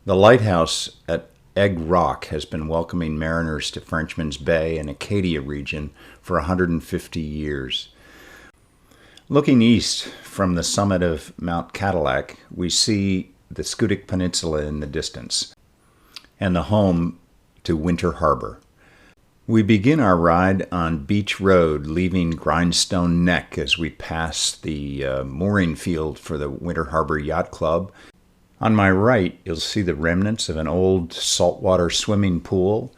The lighthouse at Egg Rock has been welcoming mariners to Frenchman's Bay and Acadia region for 150 years. Looking east from the summit of Mount Cadillac, we see the Schoodic Peninsula in the distance and the home to Winter Harbor. We begin our ride on Beach Road, leaving Grindstone Neck as we pass the mooring field for the Winter Harbor Yacht Club. On my right, you'll see the remnants of an old saltwater swimming pool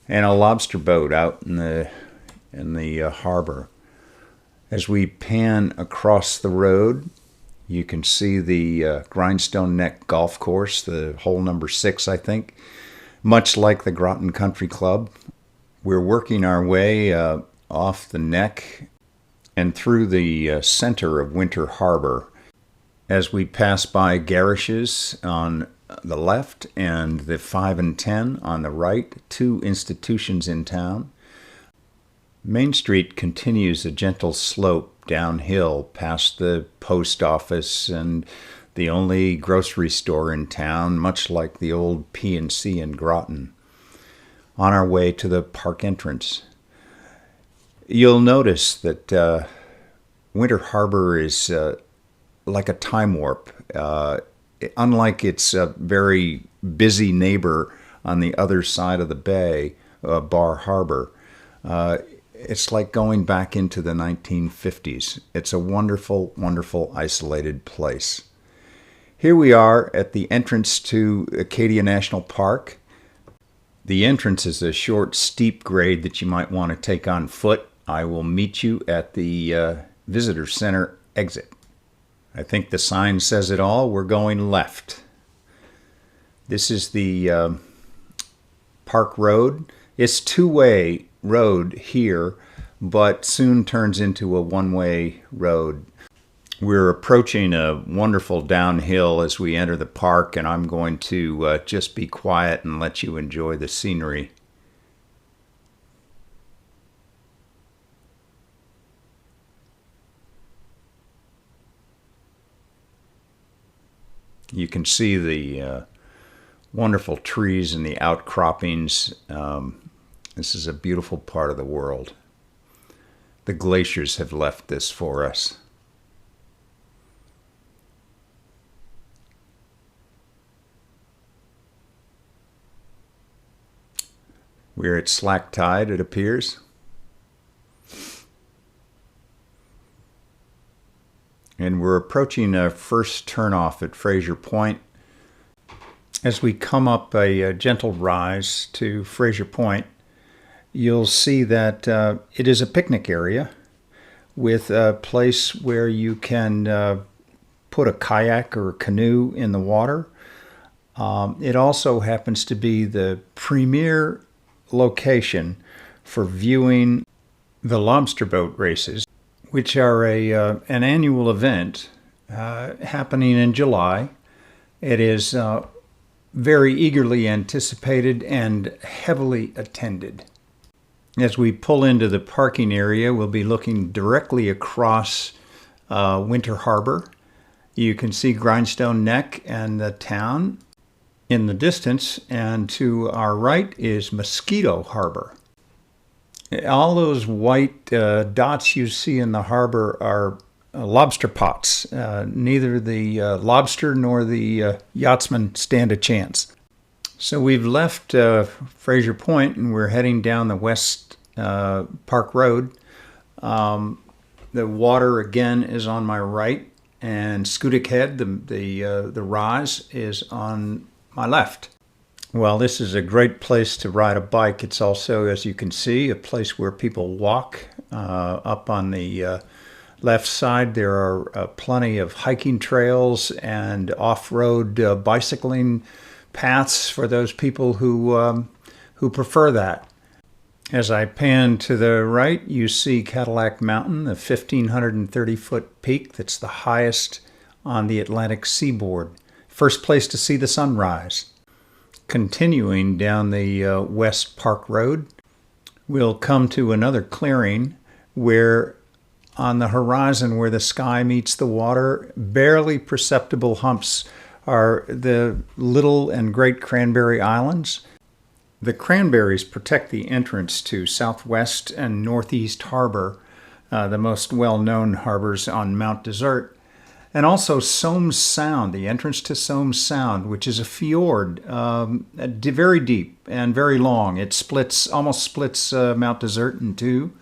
and a lobster boat out in the harbor. As we pan across the road, you can see the Grindstone Neck Golf Course, the hole number 6, I think, much like the Groton Country Club. We're working our way off the neck and through the center of Winter Harbor as we pass by Garish's on the left and the 5 and 10 on the right, 2 institutions in town. Main Street continues a gentle slope downhill past the post office and the only grocery store in town, much like the old P&C in Groton, on our way to the park entrance. You'll notice that Winter Harbor is like a time warp. Unlike its very busy neighbor on the other side of the bay, Bar Harbor, it's like going back into the 1950s. It's a wonderful, wonderful isolated place. Here we are at the entrance to Acadia National Park. The entrance is a short, steep grade that you might want to take on foot. I will meet you at the Visitor Center exit. I think the sign says it all. We're going left. This is the Park Road. It's two-way road here, but soon turns into a one-way road. We're approaching a wonderful downhill as we enter the park, and I'm going to just be quiet and let you enjoy the scenery. You can see the wonderful trees and the outcroppings. This is a beautiful part of the world. The glaciers have left this for us. We're at slack tide, it appears. And we're approaching a first turnoff at Fraser Point. As we come up a gentle rise to Fraser Point, you'll see that it is a picnic area with a place where you can put a kayak or a canoe in the water. It also happens to be the premier location for viewing the lobster boat races, which are an annual event happening in July. It is very eagerly anticipated and heavily attended. As we pull into the parking area, we'll be looking directly across Winter Harbor. You can see Grindstone Neck and the town in the distance, and to our right is Mosquito Harbor. All those white dots you see in the harbor are lobster pots. Neither the lobster nor the yachtsman stand a chance. So we've left Fraser Point and we're heading down the West Park Road. The water again is on my right, and Schoodic Head, the rise, is on my left. Well, this is a great place to ride a bike. It's also, as you can see, a place where people walk. Up on the left side, there are plenty of hiking trails and off-road bicycling paths for those people who prefer that. As I pan to the right, you see Cadillac Mountain, the 1,530-foot peak that's the highest on the Atlantic seaboard. First place to see the sunrise. Continuing down the West Park Road, we'll come to another clearing where on the horizon where the sky meets the water, barely perceptible humps are the Little and Great Cranberry Islands. The cranberries protect the entrance to Southwest and Northeast Harbor, the most well-known harbors on Mount Desert, and also Somes Sound, the entrance to Somes Sound, which is a fjord, very deep and very long. It almost splits Mount Desert in two.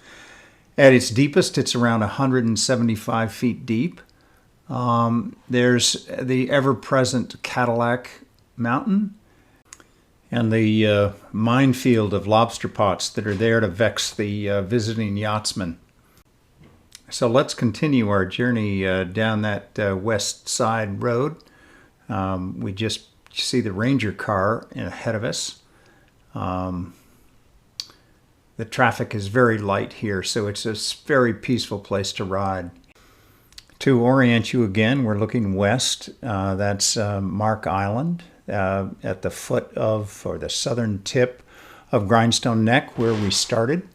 At its deepest, it's around 175 feet deep. There's the ever-present Cadillac Mountain and the minefield of lobster pots that are there to vex the visiting yachtsmen. So let's continue our journey down that west side road. We just see the Ranger car ahead of us. The traffic is very light here, so it's a very peaceful place to ride. To orient you again, we're looking west. That's Mark Island at the foot of, or the southern tip of Grindstone Neck, where we started.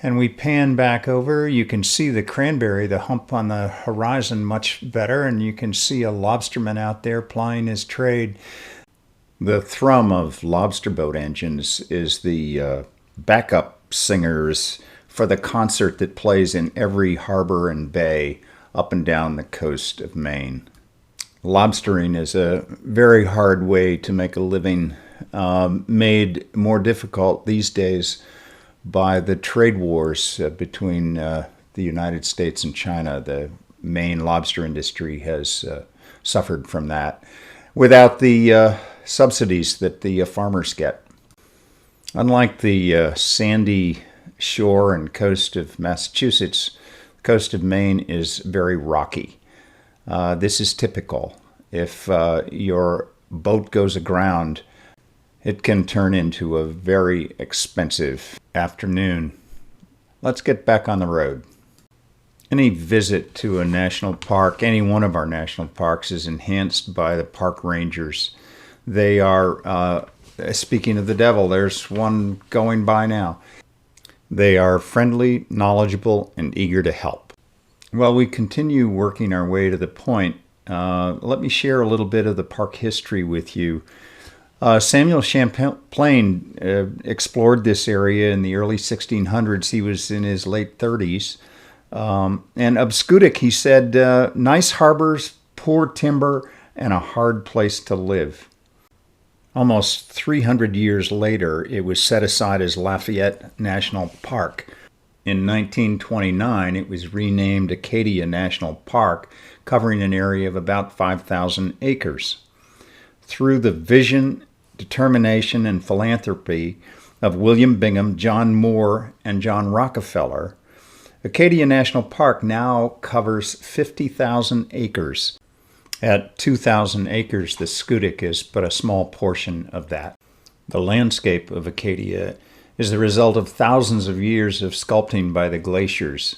And we pan back over. You can see the cranberry, the hump on the horizon, much better, and you can see a lobsterman out there plying his trade. The thrum of lobster boat engines is the backup singers for the concert that plays in every harbor and bay up and down the coast of Maine. Lobstering is a very hard way to make a living, made more difficult these days by the trade wars between the United States and China. The Maine lobster industry has suffered from that without the subsidies that the farmers get. Unlike the sandy shore and coast of Massachusetts, the coast of Maine is very rocky. This is typical. If your boat goes aground, it can turn into a very expensive afternoon. Let's get back on the road. Any visit to a national park, any one of our national parks, is enhanced by the park rangers. They are, speaking of the devil, there's one going by now. They are friendly, knowledgeable, and eager to help. While we continue working our way to the point, let me share a little bit of the park history with you. Samuel Champlain explored this area in the early 1600s. He was in his late 30s. And of Schoodic, he said, nice harbors, poor timber, and a hard place to live. Almost 300 years later, it was set aside as Lafayette National Park. In 1929, it was renamed Acadia National Park, covering an area of about 5,000 acres. Through the vision, determination, and philanthropy of William Bingham, John Moore, and John Rockefeller, Acadia National Park now covers 50,000 acres. At 2,000 acres, the Schoodic is but a small portion of that. The landscape of Acadia is the result of thousands of years of sculpting by the glaciers.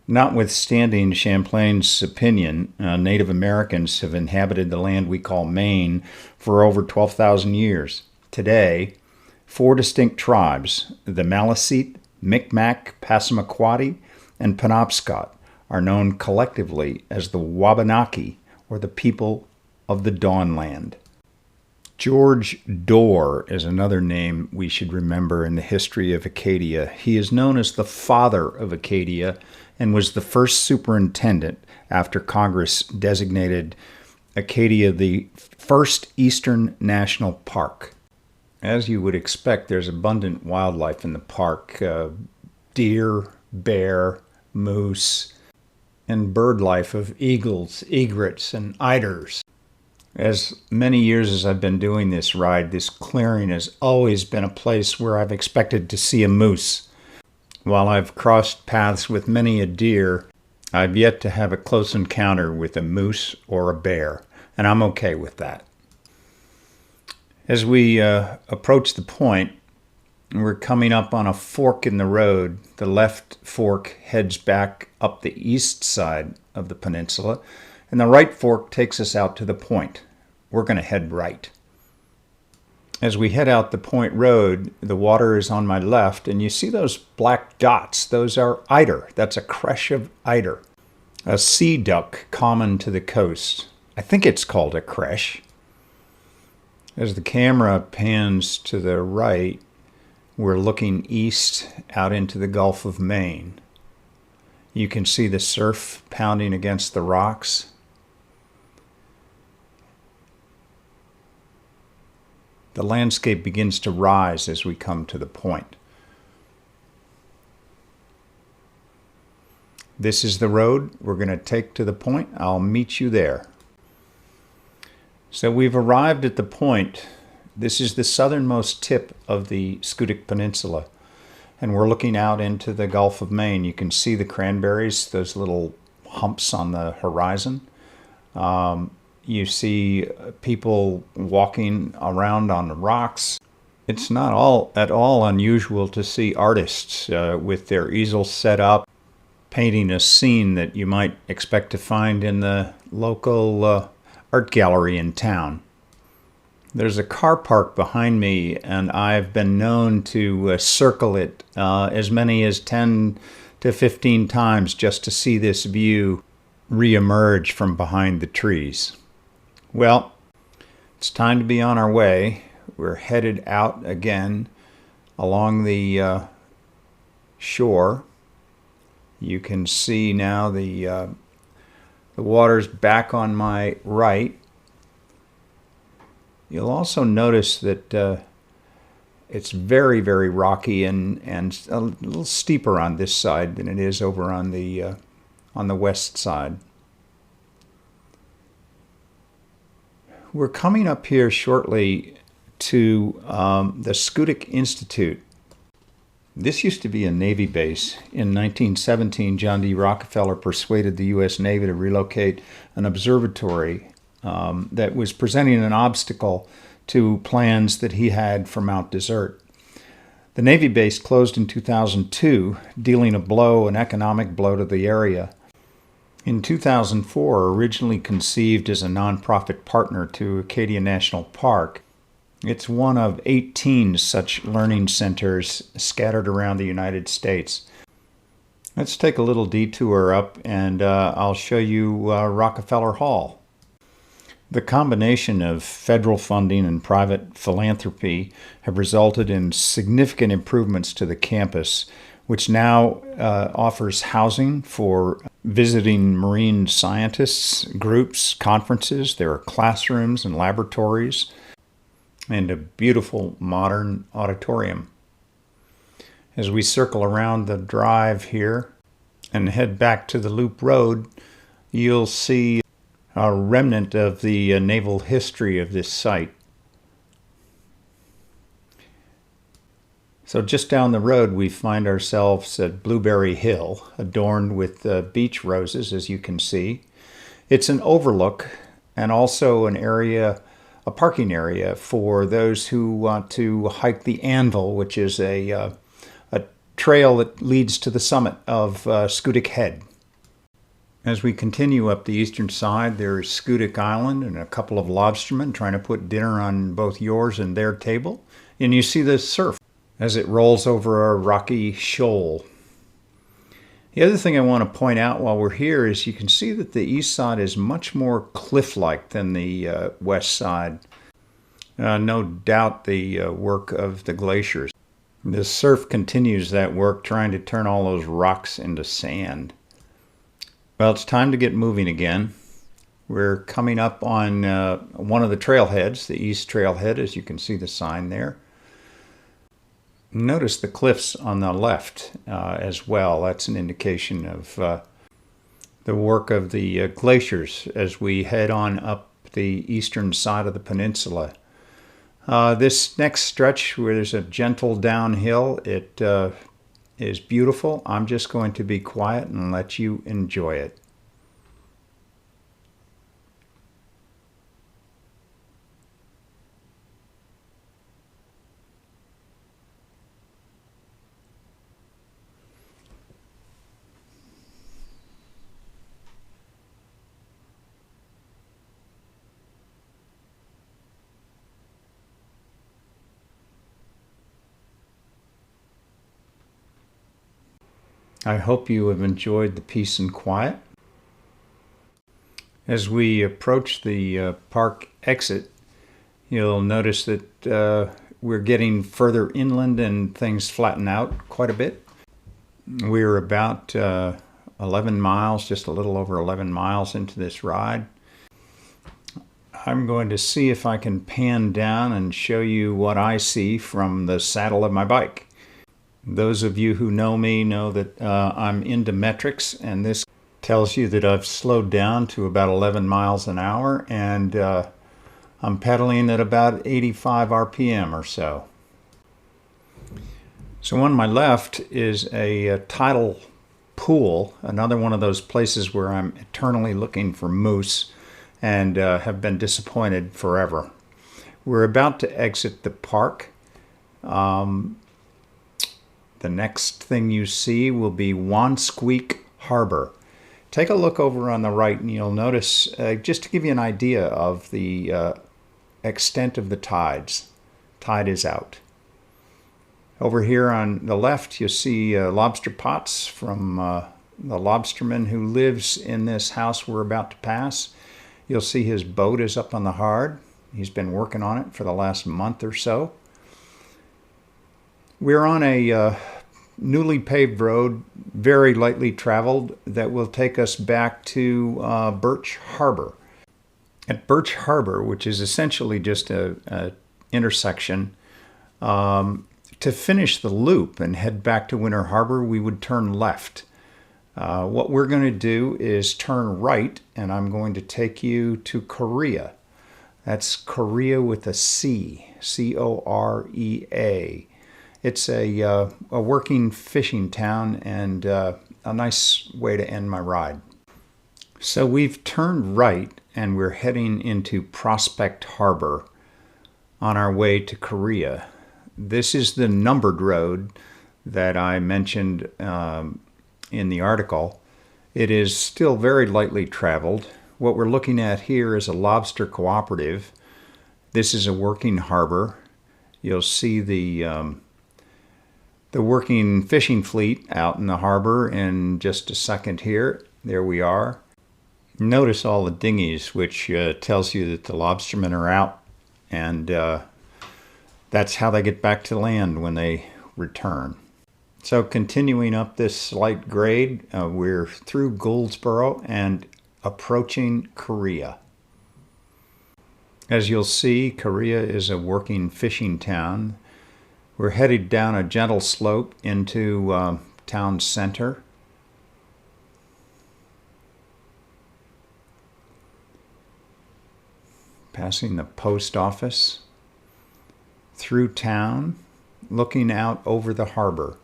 Notwithstanding Champlain's opinion, Native Americans have inhabited the land we call Maine for over 12,000 years. Today, 4 distinct tribes, the Maliseet, Micmac, Passamaquoddy, and Penobscot, are known collectively as the Wabanaki, or the people of the Dawnland. George Dorr is another name we should remember in the history of Acadia. He is known as the father of Acadia and was the first superintendent after Congress designated Acadia the first Eastern National Park. As you would expect, there's abundant wildlife in the park. Deer, bear, moose, and bird life of eagles, egrets, and eiders. As many years as I've been doing this ride, this clearing has always been a place where I've expected to see a moose. While I've crossed paths with many a deer, I've yet to have a close encounter with a moose or a bear, and I'm okay with that. As we approach the point, we're coming up on a fork in the road. The left fork heads back up the east side of the peninsula, and the right fork takes us out to the point. We're going to head right. As we head out the point road, the water is on my left, and you see those black dots. Those are eider. That's a creche of eider, a sea duck common to the coast. I think it's called a creche. As the camera pans to the right, we're looking east out into the Gulf of Maine. You can see the surf pounding against the rocks. The landscape begins to rise as we come to the point. This is the road we're going to take to the point. I'll meet you there. So we've arrived at the point. This is the southernmost tip of the Schoodic Peninsula, and we're looking out into the Gulf of Maine. You can see the cranberries, those little humps on the horizon. You see people walking around on the rocks. It's not at all unusual to see artists with their easels set up, painting a scene that you might expect to find in the local art gallery in town. There's a car park behind me, and I've been known to circle it as many as 10 to 15 times just to see this view re-emerge from behind the trees. Well, it's time to be on our way. We're headed out again along the shore. You can see now the water's back on my right. You'll also notice that it's very, very rocky and a little steeper on this side than it is over on the west side. We're coming up here shortly to the Schoodic Institute. This used to be a Navy base. In 1917, John D. Rockefeller persuaded the U.S. Navy to relocate an observatory that was presenting an obstacle to plans that he had for Mount Desert. The Navy base closed in 2002, dealing an economic blow to the area. In 2004, originally conceived as a nonprofit partner to Acadia National Park, it's one of 18 such learning centers scattered around the United States. Let's take a little detour up and I'll show you Rockefeller Hall. The combination of federal funding and private philanthropy have resulted in significant improvements to the campus, which now offers housing for visiting marine scientists, groups, conferences. There are classrooms and laboratories, and a beautiful modern auditorium. As we circle around the drive here and head back to the Loop Road, you'll see a remnant of the naval history of this site. So just down the road, we find ourselves at Blueberry Hill, adorned with beach roses, as you can see. It's an overlook and also a parking area for those who want to hike the Anvil, which is a trail that leads to the summit of Schoodic Head. As we continue up the eastern side, there's Schoodic Island and a couple of lobstermen trying to put dinner on both yours and their table. And you see the surf as it rolls over a rocky shoal. The other thing I want to point out while we're here is you can see that the east side is much more cliff-like than the west side. No doubt the work of the glaciers. The surf continues that work, trying to turn all those rocks into sand. Well, it's time to get moving again. We're coming up on one of the trailheads, the east trailhead, as you can see the sign there. Notice the cliffs on the left as well. That's an indication of the work of the glaciers as we head on up the eastern side of the peninsula. This next stretch where there's a gentle downhill, it is beautiful. I'm just going to be quiet and let you enjoy it. I hope you have enjoyed the peace and quiet. As we approach the park exit, you'll notice that we're getting further inland and things flatten out quite a bit. We're about 11 miles, just a little over 11 miles into this ride. I'm going to see if I can pan down and show you what I see from the saddle of my bike. Those of you who know me know that I'm into metrics, and this tells you that I've slowed down to about 11 miles an hour, and I'm pedaling at about 85 RPM or so. So on my left is a tidal pool, another one of those places where I'm eternally looking for moose and have been disappointed forever. We're about to exit the park. The next thing you see will be Schoodic Harbor. Take a look over on the right and you'll notice, just to give you an idea of the extent of the tides. Tide is out. Over here on the left you'll see lobster pots from the lobsterman who lives in this house we're about to pass. You'll see his boat is up on the hard. He's been working on it for the last month or so. We're on a newly paved road, very lightly traveled, that will take us back to Birch Harbor. At Birch Harbor, which is essentially just a intersection, to finish the loop and head back to Winter Harbor, we would turn left. What we're going to do is turn right, and I'm going to take you to Corea. That's Corea with a C, C-O-R-E-A. It's a working fishing town and a nice way to end my ride. So we've turned right and we're heading into Prospect Harbor on our way to Corea. This is the numbered road that I mentioned in the article. It is still very lightly traveled. What we're looking at here is a lobster cooperative. This is a working harbor. You'll see the working fishing fleet out in the harbor in just a second here. There we are. Notice all the dinghies, which tells you that the lobstermen are out, and that's how they get back to land when they return. So continuing up this slight grade, we're through Goldsboro and approaching Corea. As you'll see, Corea is a working fishing town. We're headed down a gentle slope into town center. Passing the post office, through town, looking out over the harbor.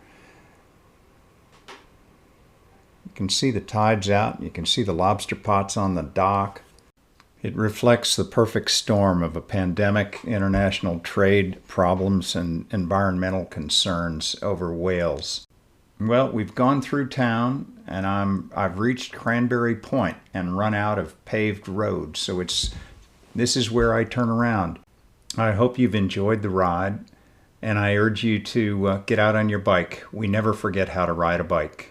You can see the tides out, you can see the lobster pots on the dock. It reflects the perfect storm of a pandemic, international trade problems, and environmental concerns over whales. Well, we've gone through town, and I've reached Cranberry Point and run out of paved road, so this is where I turn around. I hope you've enjoyed the ride, and I urge you to get out on your bike. We never forget how to ride a bike.